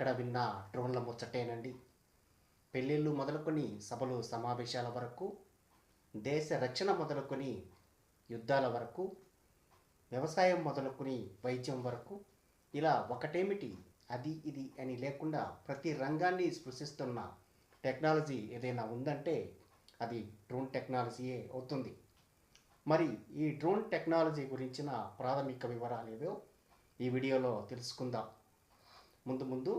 ఎక్కడ విన్నా డ్రోన్ల ముచ్చటేనండి. పెళ్ళిళ్ళు మొదలుకొని సభలు సమావేశాల వరకు, దేశ రక్షణ మొదలుకొని యుద్ధాల వరకు, వ్యవసాయం మొదలుకొని వైద్యం వరకు, ఇలా ఒకటేమిటి అది ఇది అని లేకుండా ప్రతి రంగాన్ని స్పృశిస్తున్న టెక్నాలజీ ఏదైనా ఉందంటే అది డ్రోన్ టెక్నాలజీయే అవుతుంది. మరి ఈ డ్రోన్ టెక్నాలజీ గురించిన ప్రాథమిక వివరాలు ఏవో ఈ వీడియోలో తెలుసుకుందాం. ముందు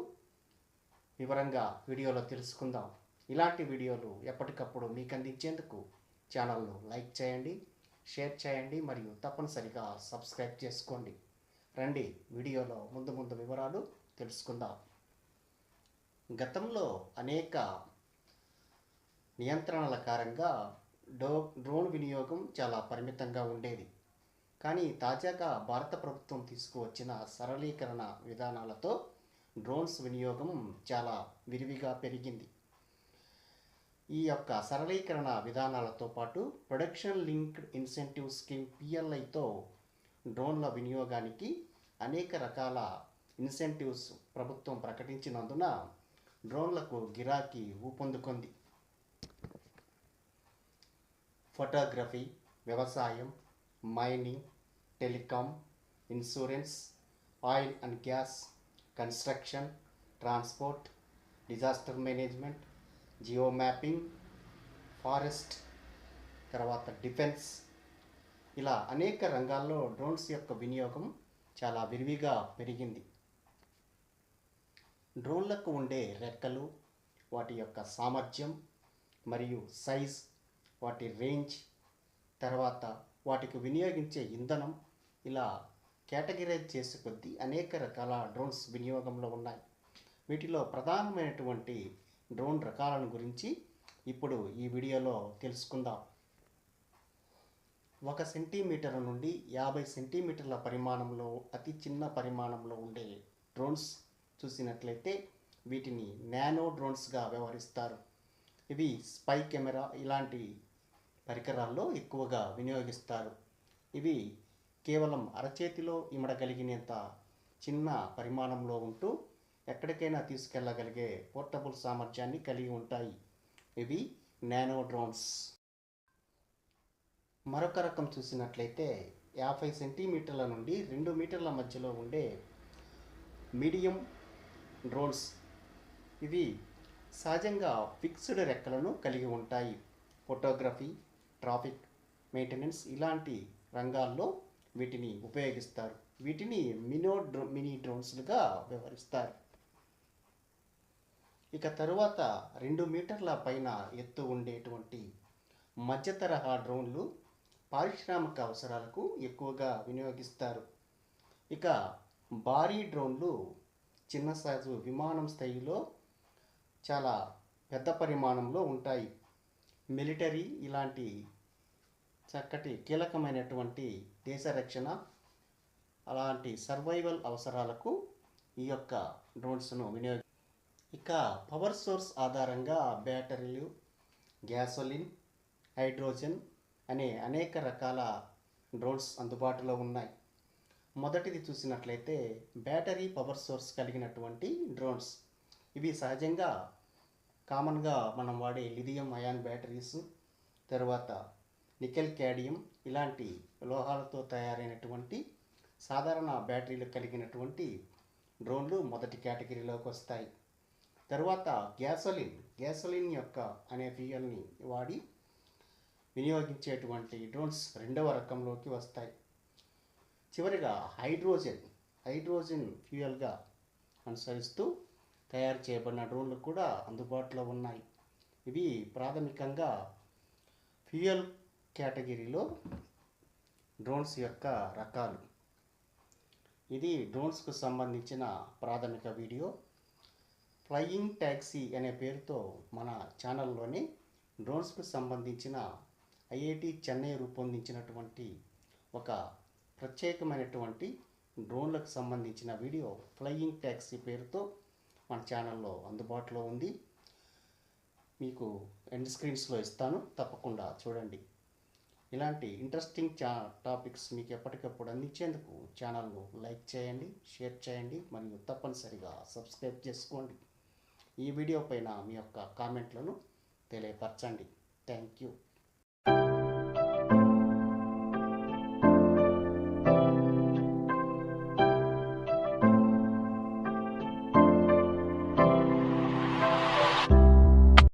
వివరంగా వీడియోలో తెలుసుకుందాం. ఇలాంటి వీడియోలు ఎప్పటికప్పుడు మీకు అందించేందుకు ఛానల్ను లైక్ చేయండి, షేర్ చేయండి మరియు తప్పనిసరిగా సబ్స్క్రైబ్ చేసుకోండి. రండి వీడియోలో ముందు వివరాలు తెలుసుకుందాం. గతంలో అనేక నియంత్రణల కారణంగా డ్రోన్ వినియోగం చాలా పరిమితంగా ఉండేది. కానీ తాజాగా భారత ప్రభుత్వం తీసుకువచ్చిన సరళీకరణ విధానాలతో డ్రోన్స్ వినియోగం చాలా విరివిగా పెరిగింది. ఈ యొక్క సరళీకరణ విధానాలతో పాటు ప్రొడక్షన్ లింక్డ్ ఇన్సెంటివ్ స్కీమ్ PLIతో డ్రోన్ల వినియోగానికి అనేక రకాల ఇన్సెంటివ్స్ ప్రభుత్వం ప్రకటించినందున డ్రోన్లకు గిరాకీ ఊపందుకుంది. ఫోటోగ్రఫీ, వ్యవసాయం, mining, telecom, insurance, oil and gas, construction, transport, disaster management, geo mapping, forest, తర్వాత డిఫెన్స్, ఇలా అనేక రంగాల్లో డ్రోన్స్ యొక్క వినియోగం చాలా విరివిగా పెరిగింది. డ్రోన్లకు ఉండే రెక్కలు, వాటి యొక్క సామర్థ్యం మరియు సైజ్, వాటి రేంజ్, తర్వాత వాటికి వినియోగించే ఇంధనం, ఇలా కేటగిరైజ్ చేసే కొద్దీ అనేక రకాల డ్రోన్స్ వినియోగంలో ఉన్నాయి. వీటిలో ప్రధానమైనటువంటి డ్రోన్ రకాలను గురించి ఇప్పుడు ఈ వీడియోలో తెలుసుకుందాం. 1 సెంటీమీటర్ నుండి 50 సెంటీమీటర్ల పరిమాణంలో అతి చిన్న పరిమాణంలో ఉండే డ్రోన్స్ చూసినట్లయితే వీటిని నానో డ్రోన్స్గా వ్యవహరిస్తారు. ఇవి స్పై కెమెరా ఇలాంటి పరికరాల్లో ఎక్కువగా వినియోగిస్తారు. ఇవి కేవలం అరచేతిలో ఇమడగలిగినంత చిన్న పరిమాణంలో ఉంటూ ఎక్కడికైనా తీసుకెళ్ళగలిగే పోర్టబుల్ సామర్థ్యాన్ని కలిగి ఉంటాయి. ఇవి నానో డ్రోన్స్. మరొక రకం చూసినట్లయితే 50 సెంటీమీటర్ల నుండి 2 మీటర్ల మధ్యలో ఉండే మీడియం డ్రోన్స్. ఇవి సహజంగా ఫిక్స్డ్ రెక్కలను కలిగి ఉంటాయి. ఫోటోగ్రఫీ, ట్రాఫిక్ మెయింటెనెన్స్ ఇలాంటి రంగాల్లో వీటిని ఉపయోగిస్తారు. వీటిని మినీ డ్రోన్స్లుగా వ్యవహరిస్తారు. ఇక తరువాత 2 మీటర్ల పైన ఎత్తు ఉండేటువంటి మధ్య తరహా డ్రోన్లు పారిశ్రామిక అవసరాలకు ఎక్కువగా వినియోగిస్తారు. ఇక భారీ డ్రోన్లు చిన్న సైజు విమానం స్థాయిలో చాలా పెద్ద పరిమాణంలో ఉంటాయి. మిలిటరీ ఇలాంటి చక్కటి కీలకమైనటువంటి దేశ రక్షణ అలాంటి సర్వైవల్ అవసరాలకు ఈ యొక్క డ్రోన్స్ను ఇక పవర్ సోర్స్ ఆధారంగా బ్యాటరీలు, గ్యాసోలిన్, హైడ్రోజన్ అనే అనేక రకాల డ్రోన్స్ అందుబాటులో ఉన్నాయి. మొదటిది చూసినట్లయితే బ్యాటరీ పవర్ సోర్స్ కలిగినటువంటి డ్రోన్స్. ఇవి సహజంగా కామన్గా మనం వాడే లిథియం అయాన్ బ్యాటరీస్, తర్వాత నికెల్ క్యాడియం ఇలాంటి లోహాలతో తయారైనటువంటి సాధారణ బ్యాటరీలు కలిగినటువంటి డ్రోన్లు మొదటి కేటగిరీలోకి వస్తాయి. తరువాత గ్యాసోలిన్ యొక్క అనే ఫ్యూయల్ని వాడి వినియోగించేటువంటి డ్రోన్స్ రెండవ రకంలోకి వస్తాయి. చివరిగా హైడ్రోజన్ ఫ్యూయల్గా అనుసరిస్తూ తయారు చేయబడిన డ్రోన్లు కూడా అందుబాటులో ఉన్నాయి. ఇవి ప్రాథమికంగా ఫ్యూయల్ కేటగిరీలో డ్రోన్స్ యొక్క రకాలు. ఇది డ్రోన్స్కు సంబంధించిన ప్రాథమిక వీడియో. ఫ్లయింగ్ ట్యాక్సీ అనే పేరుతో మన ఛానల్లోనే డ్రోన్స్కు సంబంధించిన IIT చెన్నై రూపొందించినటువంటి ఒక ప్రత్యేకమైనటువంటి డ్రోన్లకు సంబంధించిన వీడియో ఫ్లయింగ్ ట్యాక్సీ పేరుతో మన ఛానల్లో అందుబాటులో ఉంది. మీకు ఎండ్ స్క్రీన్స్లో ఇస్తాను, తప్పకుండా చూడండి. ఇలాంటి ఇంట్రెస్టింగ్ టాపిక్స్ మీకు ఎప్పటికప్పుడు అందించేందుకు ఛానల్ను లైక్ చేయండి, షేర్ చేయండి మరియు తప్పనిసరిగా సబ్స్క్రైబ్ చేసుకోండి. ఈ వీడియో పైన మీ యొక్క కామెంట్లను తెలియపరచండి. Thank you.